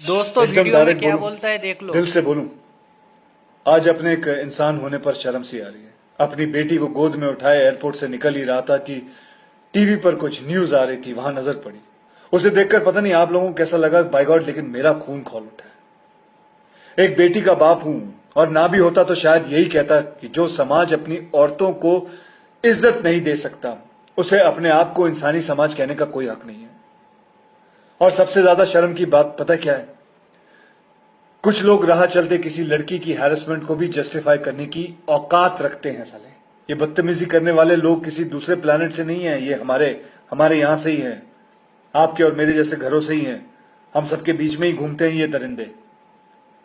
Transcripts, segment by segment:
दोस्तों एकदम वीडियो में डायरेक्ट क्या बोलूं, बोलता है देख लो। दिल से बोलूं। आज अपने एक इंसान होने पर शर्म सी आ रही है। अपनी बेटी को गोद में उठाए एयरपोर्ट से निकल ही रहा था कि टीवी पर कुछ न्यूज आ रही थी, वहां नजर पड़ी। उसे देखकर पता नहीं आप लोगों को कैसा लगा, बाय गॉड, लेकिन मेरा खून खौल उठा है। एक बेटी का बाप हूं, और ना भी होता तो शायद यही कहता कि जो समाज अपनी औरतों को इज्जत नहीं दे सकता, उसे अपने आप को इंसानी समाज कहने का कोई हक नहीं है। और सबसे ज्यादा शर्म की बात पता क्या है? कुछ लोग राह चलते किसी लड़की की हैरेसमेंट को भी जस्टिफाई करने की औकात रखते हैं साले। ये बदतमीजी करने वाले लोग किसी दूसरे प्लेनेट से नहीं है, ये हमारे हमारे यहां से ही हैं। आपके और मेरे जैसे घरों से ही हैं। हम सबके बीच में ही घूमते हैं ये दरिंदे।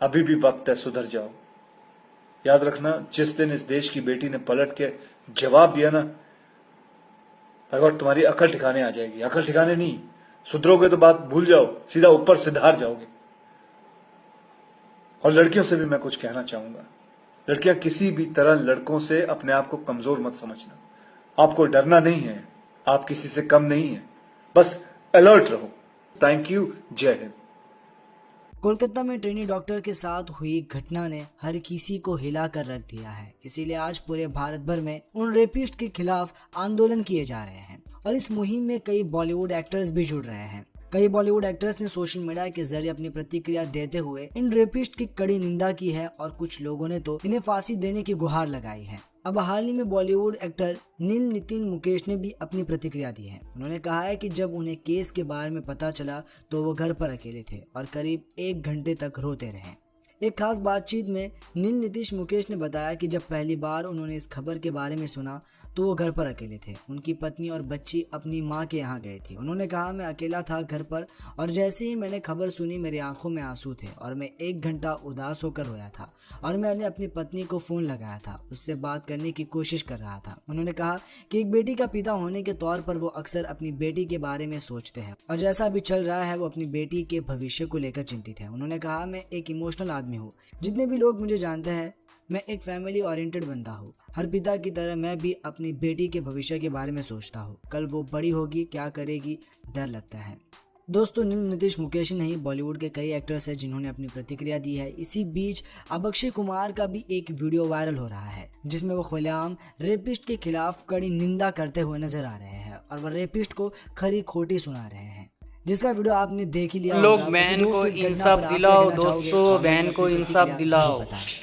अभी भी वक्त है, सुधर जाओ। याद रखना, जिस दिन इस देश की बेटी ने पलट के जवाब दिया ना, अगर तुम्हारी अकल ठिकाने आ जाएगी। अकल ठिकाने नहीं, सुधरोगे तो बात भूल जाओ, सीधा ऊपर सिधार जाओगे। और लड़कियों से भी मैं कुछ कहना चाहूंगा। लड़कियां किसी भी तरह लड़कों से अपने आप को कमजोर मत समझना। आपको डरना नहीं है, आप किसी से कम नहीं है, बस अलर्ट रहो। Thank you. जय हिंद। कोलकाता में ट्रेनी डॉक्टर के साथ हुई घटना ने हर किसी को हिला कर रख दिया है। इसीलिए आज पूरे भारत भर में उन रेपिस्ट के खिलाफ आंदोलन किए जा रहे हैं और इस मुहिम में कई बॉलीवुड एक्टर्स भी जुड़ रहे हैं। कई बॉलीवुड एक्टर्स ने सोशल मीडिया के जरिए अपनी प्रतिक्रिया देते हुए इन रेपिस्ट की कड़ी निंदा की है और कुछ लोगों ने तो इन्हें फांसी देने की गुहार लगाई है। अब हाल ही में बॉलीवुड एक्टर नील नितिन मुकेश ने भी अपनी प्रतिक्रिया दी है। उन्होंने कहा है कि जब उन्हें केस के बारे में पता चला तो वो घर पर अकेले थे और करीब 1 घंटे तक रोते रहे। एक खास बातचीत में नील नीतीश मुकेश ने बताया कि जब पहली बार उन्होंने इस खबर के बारे में सुना तो वो घर पर अकेले थे। उनकी पत्नी और बच्ची अपनी माँ के यहाँ गए थे। उन्होंने कहा, मैं अकेला था घर पर और जैसे ही मैंने खबर सुनी मेरी आंखों में आंसू थे और मैं 1 घंटा उदास होकर रोया था और मैंने अपनी पत्नी को फ़ोन लगाया था, उससे बात करने की कोशिश कर रहा था। उन्होंने कहा कि एक बेटी का पिता होने के तौर पर वो अक्सर अपनी बेटी के बारे में सोचते हैं और जैसा अभी चल रहा है वो अपनी बेटी के भविष्य को लेकर चिंतित है। उन्होंने कहा, मैं एक इमोशनल आदमी हूँ। जितने भी लोग मुझे जानते हैं, मैं एक फैमिली ओरिएंटेड बंदा हूँ। हर पिता की तरह मैं भी अपनी बेटी के भविष्य के बारे में सोचता हूँ। कल वो बड़ी होगी, क्या करेगी, डर लगता है। दोस्तों, नील नीतीश मुकेश नहीं, बॉलीवुड के कई एक्टर्स हैं जिन्होंने अपनी प्रतिक्रिया दी है। इसी बीच अब अक्षय कुमार का भी एक वीडियो वायरल हो रहा है जिसमें वो खुलेआम रेपिस्ट के खिलाफ कड़ी निंदा करते हुए नजर आ रहे हैं और वह रेपिस्ट को खरी खोटी सुना रहे हैं, जिसका वीडियो आपने देख ही लिया लोग होगा। बहन को दोस्तों, इस घटना इंसाफ पर आप क्या दिलाओ, कहना चाहोगे? दोस्तों कमेंट में बहन अपनी को इंसाफ प्रतिक्रिया जरूर दिलाओ। बताएं।